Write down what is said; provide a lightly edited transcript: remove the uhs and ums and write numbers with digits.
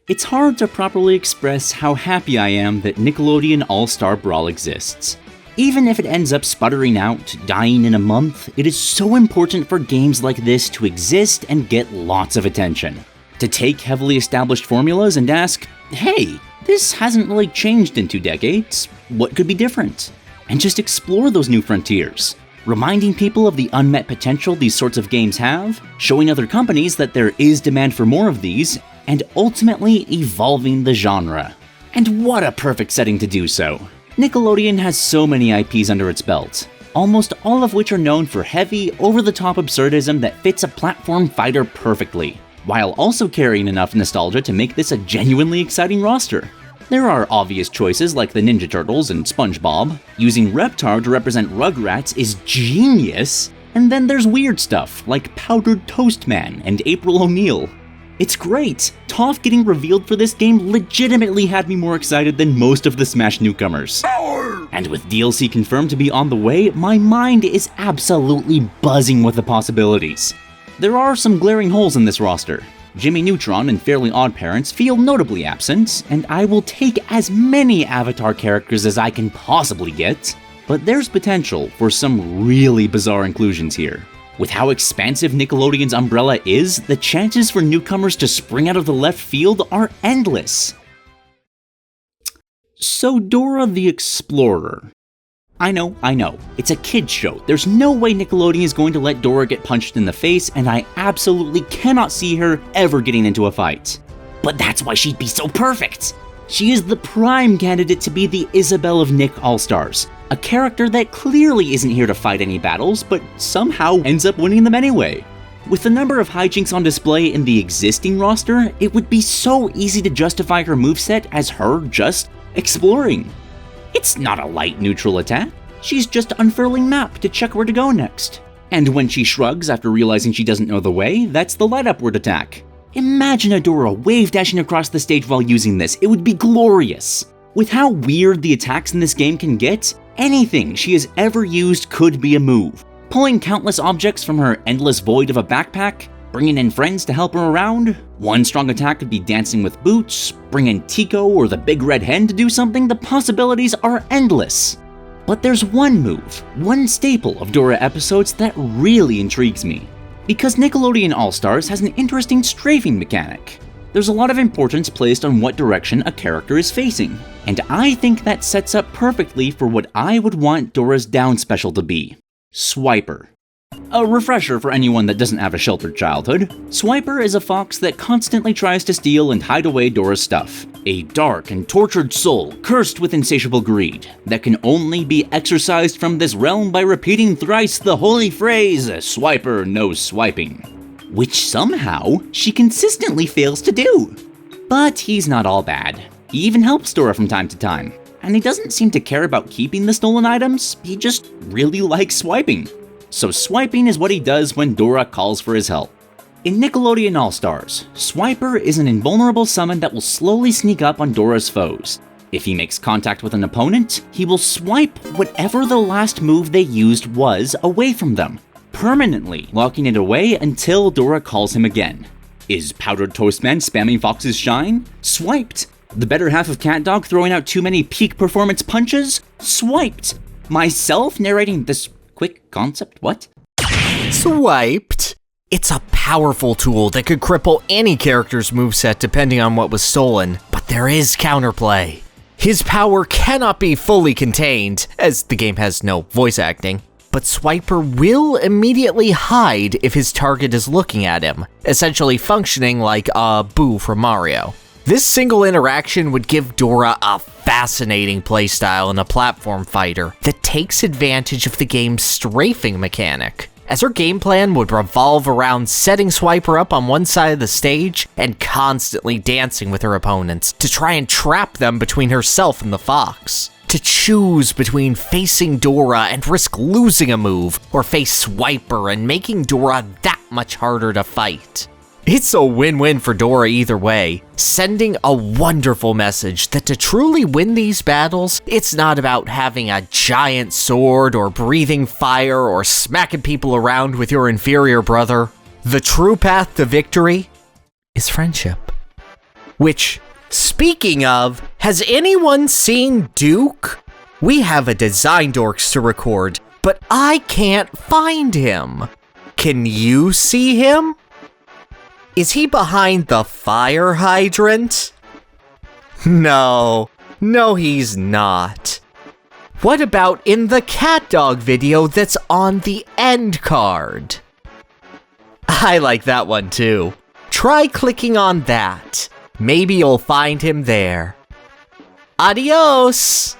It's hard to properly express how happy I am that Nickelodeon All-Star Brawl exists. Even if it ends up sputtering out, dying in a month, it is so important for games like this to exist and get lots of attention. To take heavily established formulas and ask, hey, this hasn't really changed in 2 decades, what could be different? And just explore those new frontiers. Reminding people of the unmet potential these sorts of games have, showing other companies that there is demand for more of these, and ultimately evolving the genre. And what a perfect setting to do so! Nickelodeon has so many IPs under its belt, almost all of which are known for heavy, over-the-top absurdism that fits a platform fighter perfectly, while also carrying enough nostalgia to make this a genuinely exciting roster. There are obvious choices like the Ninja Turtles and SpongeBob. Using Reptar to represent Rugrats is genius, and then there's weird stuff like Powdered Toast Man and April O'Neil. It's great! Toph getting revealed for this game legitimately had me more excited than most of the Smash newcomers. And with DLC confirmed to be on the way, my mind is absolutely buzzing with the possibilities. There are some glaring holes in this roster. Jimmy Neutron and Fairly OddParents feel notably absent, and I will take as many Avatar characters as I can possibly get, but there's potential for some really bizarre inclusions here. With how expansive Nickelodeon's umbrella is, the chances for newcomers to spring out of the left field are endless. So Dora the Explorer. I know, it's a kid's show. There's no way Nickelodeon is going to let Dora get punched in the face, and I absolutely cannot see her ever getting into a fight. But that's why she'd be so perfect! She is the prime candidate to be the Isabelle of Nick All-Stars, a character that clearly isn't here to fight any battles, but somehow ends up winning them anyway. With the number of hijinks on display in the existing roster, it would be so easy to justify her moveset as her just exploring. It's not a light neutral attack, she's just unfurling map to check where to go next. And when she shrugs after realizing she doesn't know the way, that's the light upward attack. Imagine Adora wave dashing across the stage while using this, it would be glorious. With how weird the attacks in this game can get, anything she has ever used could be a move. Pulling countless objects from her endless void of a backpack, bringing in friends to help her around. One strong attack could be dancing with boots, bring in Tico or the big red hen to do something. The possibilities are endless. But there's one move, one staple of Dora episodes that really intrigues me. Because Nickelodeon All-Stars has an interesting strafing mechanic. There's a lot of importance placed on what direction a character is facing, and I think that sets up perfectly for what I would want Dora's down special to be. Swiper. A refresher for anyone that doesn't have a sheltered childhood, Swiper is a fox that constantly tries to steal and hide away Dora's stuff. A dark and tortured soul, cursed with insatiable greed, that can only be exorcised from this realm by repeating thrice the holy phrase, "Swiper no swiping," which somehow she consistently fails to do. But he's not all bad. He even helps Dora from time to time, and he doesn't seem to care about keeping the stolen items, he just really likes swiping. So swiping is what he does when Dora calls for his help. In Nickelodeon All-Stars, Swiper is an invulnerable summon that will slowly sneak up on Dora's foes. If he makes contact with an opponent, he will swipe whatever the last move they used was away from them, permanently locking it away until Dora calls him again. Is Powdered Toast Man spamming Fox's shine? Swiped. The better half of CatDog throwing out too many peak performance punches? Swiped. Myself narrating this quick concept? What? Swiped. It's a powerful tool that could cripple any character's moveset depending on what was stolen, but there is counterplay. His power cannot be fully contained, as the game has no voice acting, but Swiper will immediately hide if his target is looking at him, essentially functioning like a Boo from Mario. This single interaction would give Dora a fascinating playstyle in a platform fighter that takes advantage of the game's strafing mechanic, as her game plan would revolve around setting Swiper up on one side of the stage and constantly dancing with her opponents to try and trap them between herself and the fox. To choose between facing Dora and risk losing a move, or face Swiper and making Dora that much harder to fight. It's a win-win for Dora either way, sending a wonderful message that to truly win these battles, it's not about having a giant sword or breathing fire or smacking people around with your inferior brother. The true path to victory is friendship. Which, speaking of, has anyone seen Duke? We have a Design Dorks to record, but I can't find him. Can you see him? Is he behind the fire hydrant? No, he's not. What about in the CatDog video that's on the end card? I like that one too. Try clicking on that. Maybe you'll find him there. Adios!